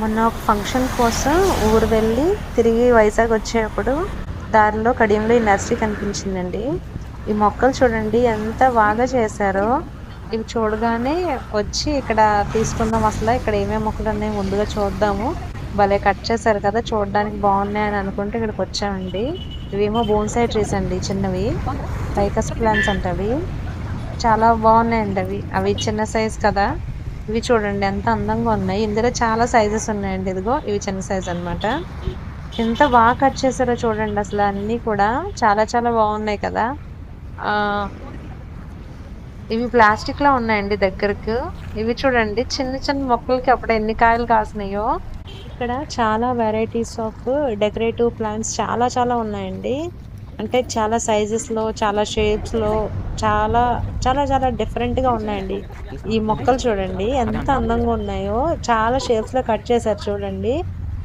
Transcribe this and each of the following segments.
మొన్న ఒక ఫంక్షన్ కోసం ఊరు వెళ్ళి తిరిగి వైజాగ్ వచ్చేటప్పుడు దారిలో కడియంలో ఈ నర్సరీ కనిపించిందండి. ఈ మొక్కలు చూడండి ఎంత బాగా చేశారో. ఇవి చూడగానే వచ్చి ఇక్కడ తీసుకుందాం, అసలు ఇక్కడ ఏమేమి మొక్కలు ఉన్నాయి ముందుగా చూద్దాము, భలే కట్ చేశారు కదా, చూడడానికి బాగున్నాయి అని అనుకుంటే ఇక్కడికి వచ్చామండి. ఇవేమో బోన్సాయి ట్రీస్ అండి, చిన్నవి ఫైకస్ ప్లాంట్స్ అంట అవి. చాలా బాగున్నాయండి అవి. అవి చిన్న సైజ్ కదా. ఇవి చూడండి ఎంత అందంగా ఉన్నాయి. ఇందులో చాలా సైజెస్ ఉన్నాయండి. ఇదిగో ఇవి చిన్న సైజ్ అన్నమాట. ఎంత బాగా కట్ చేశారో చూడండి అసలు, అన్నీ కూడా చాలా చాలా బాగున్నాయి కదా. ఆ ఇవి ప్లాస్టిక్ లో ఉన్నాయండి దగ్గరకు. ఇవి చూడండి చిన్న చిన్న మొక్కలకి అప్పుడు ఎన్ని కాయలు కాసినాయో. ఇక్కడ చాలా వెరైటీస్ ఆఫ్ డెకరేటివ్ ప్లాంట్స్ చాలా చాలా ఉన్నాయండి. అంటే చాలా సైజెస్ లో, చాలా షేప్స్ లో, చాలా చాలా చాలా డిఫరెంట్ గా ఉన్నాయండి. ఈ మొక్కలు చూడండి ఎంత అందంగా ఉన్నాయో. చాలా షేప్స్ లో కట్ చేశారు చూడండి.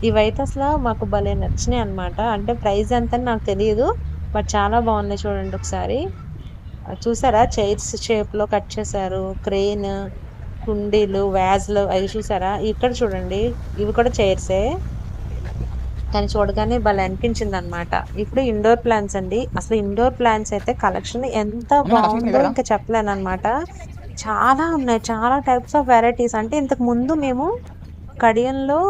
ఇవైతే అసలు మాకు భలే నచ్చినాయి అన్నమాట. అంటే ప్రైస్ ఎంత అని నాకు తెలియదు, బట్ చాలా బాగున్నాయి చూడండి ఒకసారి. చూసారా చైర్స్ షేప్ లో కట్ చేశారు. క్రెయిన్, కుండీలు, వ్యాజ్లు అవి చూసారా. ఇక్కడ చూడండి ఇవి కూడా చైర్సే, కానీ చూడగానే భలే అనిపించింది అనమాట. ఇప్పుడు ఇండోర్ ప్లాంట్స్ అండి. అసలు ఇండోర్ ప్లాంట్స్ అయితే కలెక్షన్ ఎంత బాగుందో ఇంకా చెప్పలేను అనమాట. చాలా ఉన్నాయి, చాలా టైప్స్ ఆఫ్ వెరైటీస్. అంటే ఇంతకు ముందు మేము కడియంలో,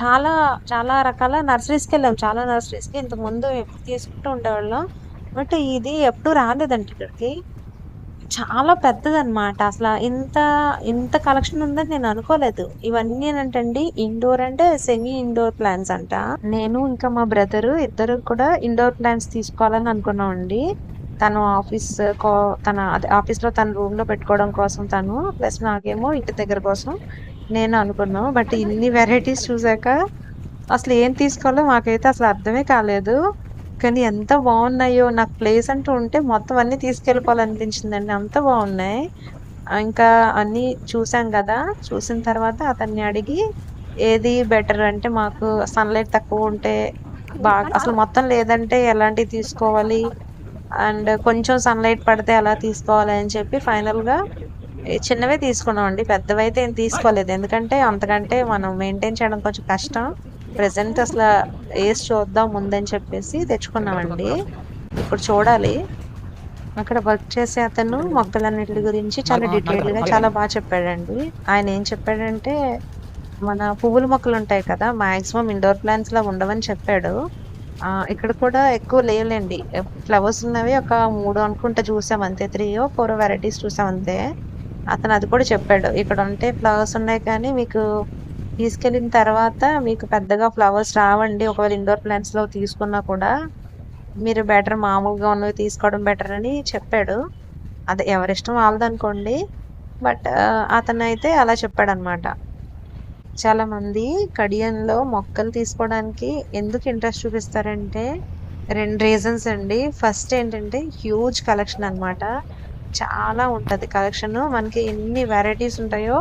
చాలా చాలా రకాల నర్సరీస్కి వెళ్ళాం. చాలా నర్సరీస్కి ఇంతకు ముందు ఎప్పుడు తీసుకుంటూ ఉండేవాళ్ళం, బట్ ఇది ఎప్పుడు రాలేదండి ఇక్కడికి. చాలా పెద్దదన్నమాట. అసల ఇంత ఇంత కలెక్షన్ ఉందని నేను అనుకోలేదు. ఇవన్నీ ఏంటండి, ఇండోర్ అంటే సెమీ ఇండోర్ ప్లాంట్స్ అంట. నేను ఇంకా మా బ్రదరు ఇద్దరు కూడా ఇండోర్ ప్లాంట్స్ తీసుకోవాలని అనుకున్నామండి. తను తన ఆఫీస్ లో తన రూమ్ లో పెట్టుకోవడం కోసం తను, ప్లస్ నాకేమో ఇంటి దగ్గర కోసం నేను అనుకున్నాం. బట్ ఇన్ని వెరైటీస్ చూసాక అసలు ఏం తీసుకోవాలో మాకైతే అసలు అర్థమే కాలేదు. కానీ ఎంత బాగున్నాయో, నాకు ప్లేస్ అంటూ ఉంటే మొత్తం అన్ని తీసుకెళ్ళిపోవాలనిపించిందండి, అంత బాగున్నాయి. ఇంకా అన్ని చూసాం కదా. చూసిన తర్వాత అతన్ని అడిగి ఏది బెటర్ అంటే, మాకు సన్లైట్ తక్కువ ఉంటే బాగా, అసలు మొత్తం లేదంటే ఎలాంటివి తీసుకోవాలి, అండ్ కొంచెం సన్లైట్ పడితే ఎలా తీసుకోవాలి అని చెప్పి ఫైనల్ గా చిన్నవే తీసుకున్నాం అండి. పెద్దవైతే ఏం తీసుకోలేదు, ఎందుకంటే అంతకంటే మనం మెయింటైన్ చేయడం కొంచెం కష్టం. ప్రెసెంట్ అసలు వేసి చూద్దాం ముందని చెప్పేసి తెచ్చుకున్నామండి. ఇప్పుడు చూడాలి. అక్కడ వర్క్ చేసే అతను మొక్కలన్నిటి గురించి చాలా డీటెయిల్డ్ గా చాలా బాగా చెప్పాడండి. ఆయన ఏం చెప్పాడంటే, మన పువ్వుల మొక్కలు ఉంటాయి కదా, మాక్సిమం ఇండోర్ ప్లాంట్స్ లా ఉండవని చెప్పాడు. ఇక్కడ కూడా ఎక్కువ లేవులేండి. ఫ్లవర్స్ ఉన్నవి ఒక 3 అనుకుంటా చూసాం అంతే. 3 or 4 వెరైటీస్ చూసాం అంతే. అతను అది కూడా చెప్పాడు. ఇక్కడ ఉంటే ఫ్లవర్స్ ఉన్నాయి కానీ మీకు తీసుకెళ్ళిన తర్వాత మీకు పెద్దగా ఫ్లవర్స్ రావండి. ఒకవేళ ఇండోర్ ప్లాంట్స్ లో తీసుకున్నా కూడా మీరు బెటర్ మామూలుగా ఉన్నవి తీసుకోవడం బెటర్ అని చెప్పాడు. అదే ఎవరిష్టం వాళ్ళదనుకోండి. బట్ అతను అయితే అలా చెప్పాడనమాట. చాలా మంది కడియంలో మొక్కలు తీసుకోవడానికి ఎందుకు ఇంట్రెస్ట్ చూపిస్తారంటే 2 రీజన్స్ అండి. ఫస్ట్ ఏంటంటే హ్యూజ్ కలెక్షన్ అన్నమాట. చాలా ఉంటది కలెక్షన్. మనకి ఎన్ని వెరైటీస్ ఉంటాయో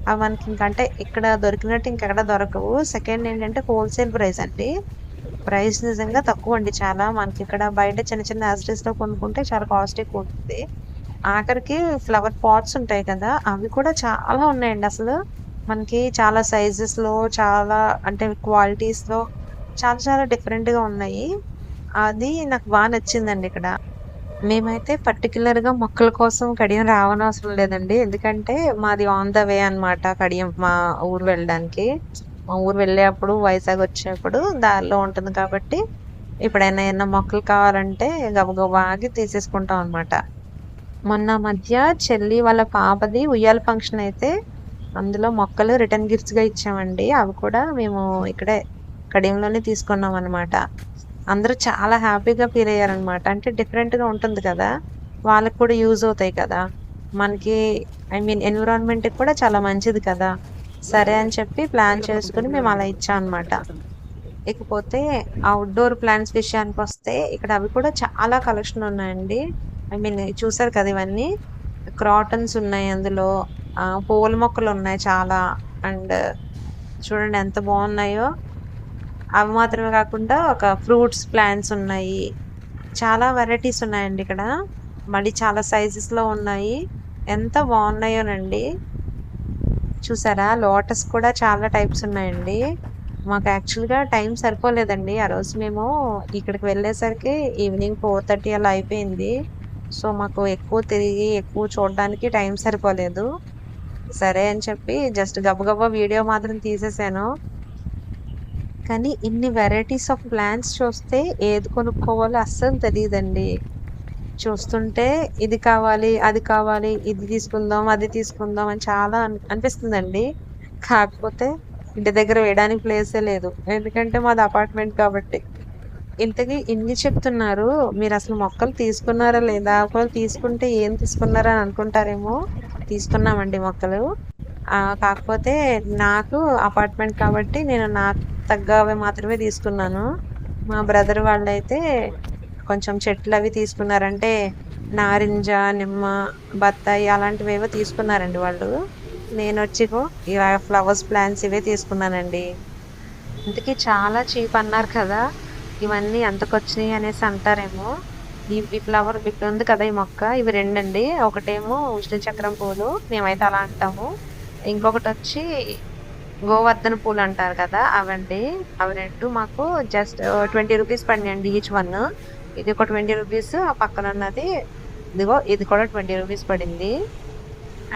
అవి మనకి ఇంకంటే ఇక్కడ దొరికినట్టు ఇంకెక్కడ దొరకవు. సెకండ్ ఏంటంటే హోల్సేల్ ప్రైస్ అండి. ప్రైస్ నిజంగా తక్కువ అండి చాలా. మనకి ఇక్కడ బయట చిన్న చిన్న నర్సరీస్ లో కొనుక్కుంటే చాలా కాస్ట్ ఎక్కువ ఉంటుంది. ఆఖరికి ఫ్లవర్ పాట్స్ ఉంటాయి కదా, అవి కూడా చాలా ఉన్నాయండి అసలు. మనకి చాలా సైజెస్ లో, చాలా అంటే క్వాలిటీస్ లో చాలా చాలా డిఫరెంట్ గా ఉన్నాయి. అది నాకు బాగా నచ్చిందండి ఇక్కడ. మేమైతే పర్టికులర్ గా మొక్కల కోసం కడియం రావనవసరం లేదండి, ఎందుకంటే మాది ఆన్ ద వే అన్నమాట. కడియం మా ఊరు వెళ్ళడానికి, మా ఊరు వెళ్ళేటప్పుడు వైజాగ్ వచ్చేటప్పుడు దారిలో ఉంటుంది కాబట్టి ఎప్పుడైనా ఏమైనా మొక్కలు కావాలంటే గబగబా ఆగి తీసేసుకుంటాం అన్నమాట. మొన్న మధ్య చెల్లి వాళ్ళ పాపది ఉయ్యాల ఫంక్షన్ అయితే అందులో మొక్కలు రిటర్న్ గిఫ్ట్స్ గా ఇచ్చామండి. అవి కూడా మేము ఇక్కడే కడియంలోనే తీసుకున్నాం అన్నమాట. అందరూ చాలా హ్యాపీగా ఫీల్ అయ్యారనమాట. అంటే డిఫరెంట్ గా ఉంటుంది కదా, వాళ్ళకి కూడా యూజ్ అవుతాయి కదా, మనకి ఎన్విరాన్మెంట్ కూడా చాలా మంచిది కదా. సరే అని చెప్పి ప్లాన్ చేసుకుని మేము అలా ఇచ్చాం అనమాట. ఇకపోతే అవుట్డోర్ ప్లాంట్స్ విషయానికి వస్తే ఇక్కడ అవి కూడా చాలా కలెక్షన్ ఉన్నాయండి. చూసారు కదా ఇవన్నీ క్రాటన్స్ ఉన్నాయి అందులో. పూల మొక్కలు ఉన్నాయి చాలా. అండ్ చూడండి ఎంత బాగున్నాయో. అవి మాత్రమే కాకుండా ఒక ఫ్రూట్స్ ప్లాంట్స్ ఉన్నాయి. చాలా వెరైటీస్ ఉన్నాయండి ఇక్కడ. మళ్ళీ చాలా సైజెస్ లో ఉన్నాయి. ఎంత బాగున్నాయోనండి. చూసారా లోటస్ కూడా చాలా టైప్స్ ఉన్నాయండి. మాకు యాక్చువల్‌గా టైం సరిపోలేదండి. ఆ రోజు మేము ఇక్కడికి వెళ్ళేసరికి ఈవినింగ్ 4:30 అలా అయిపోయింది. సో, మాకు ఎక్కువ తిరిగి, ఎక్కువ చూడడానికి టైం సరిపోలేదు. సరే అని చెప్పి జస్ట్ గబగబా వీడియో మాత్రం తీసేసాను. కానీ ఇన్ని వెరైటీస్ ఆఫ్ ప్లాంట్స్ చూస్తే ఏది కొనుక్కోవాలో అస్సలు తెలీదండి. చూస్తుంటే ఇది కావాలి, అది కావాలి, ఇది తీసుకుందాం, అది తీసుకుందాం అని చాలా అనిపిస్తుందండి. కాకపోతే ఇంటి దగ్గర వేయడానికి ప్లేసే లేదు. ఎందుకంటే మాది అపార్ట్మెంట్ కాబట్టి. ఇంతకీ ఇన్ని చెప్తున్నారు. మీరసలు మొక్కలు తీసుకున్నారా లేదా? ఒకవేళ తీసుకుంటే ఏం తీసుకున్నారా అని అనుకుంటారేమో. తీసుకున్నామండి మొక్కలు. కాకపోతే నాకు అపార్ట్మెంట్ కాబట్టి నేను నాకు తగ్గవి మాత్రమే తీసుకున్నాను. మా బ్రదర్ వాళ్ళైతే కొంచెం చెట్లవి తీసుకున్నారంటే నారింజ, నిమ్మ, బత్తాయి అలాంటివేవో తీసుకున్నారండి వాళ్ళు. నేనొచ్చిగో ఇలా ఫ్లవర్స్ ప్లాంట్స్ ఇవే తీసుకున్నానండి. ఇంతకీ చాలా చీప్ అన్నారు కదా! ఇవన్నీ ఎంతకొచ్చినియి అనేసి అంటారేమో. ఈ ఫ్లవర్ ఉంది కదా! ఈ మొక్క ఇవి 2 అండి. ఒకటేమో ఉష్ణ చక్రం పూలు మేమైతే అలా అంటాము. ఇంకొకటొచ్చి గోవర్ధన పూలంటారు కదా! అవండి. అవి 2 మాకు జస్ట్ 20 రూపీస్ పడినాయండి ఈచ్ వన్. ఇది ఒక 20 రూపీస్. ఆ పక్కనున్నది ఇదిగో ఇది కూడా 20 రూపీస్ పడింది.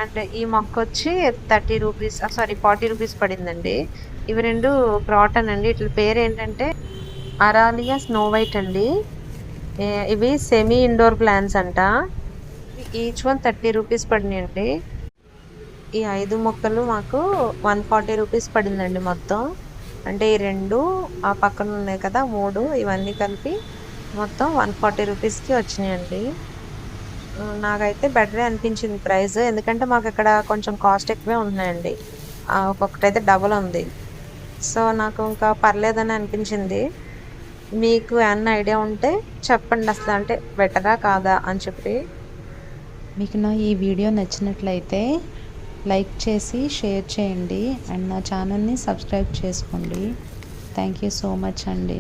అండ్ ఈ మొక్కొచ్చి 30 రూపీస్ సారీ 40 రూపీస్ పడిందండి. ఇవి 2 క్రాటన్ అండి. ఈట్లి పేరేంటంటే అరాలియా స్నో వైట్ అండి. ఇవి సెమీ ఇండోర్ ప్లాంట్స్ అంట. ఈచ్ వన్ 30 రూపీస్ పడినాయండి. ఈ 5 మొక్కలు మాకు 140 రూపీస్ పడిందండి మొత్తం. అంటే ఈ 2 ఆ పక్కన ఉన్నాయి కదా 3 ఇవన్నీ కలిపి మొత్తం 140 రూపీస్‌కి వచ్చినాయండి. నాకైతే బెటరే అనిపించింది ప్రైస్. ఎందుకంటే మాకిక్కడ కొంచెం కాస్ట్ ఎక్కువే ఉంటున్నాయండి. ఒక్కొక్కటైతే డబుల్ ఉంది. సో, నాకు ఇంకా పర్లేదని అనిపించింది. మీకు ఏమన్నా ఐడియా ఉంటే చెప్పండి అసలు అంటే బెటరా కాదా అని చెప్పి. మీకు నా ఈ వీడియో నచ్చినట్లయితే లైక్ చేసి షేర్ చేయండి అండ్ నా ఛానల్ని సబ్స్క్రైబ్ చేసుకోండి. థ్యాంక్ యూ సో మచ్ అండి.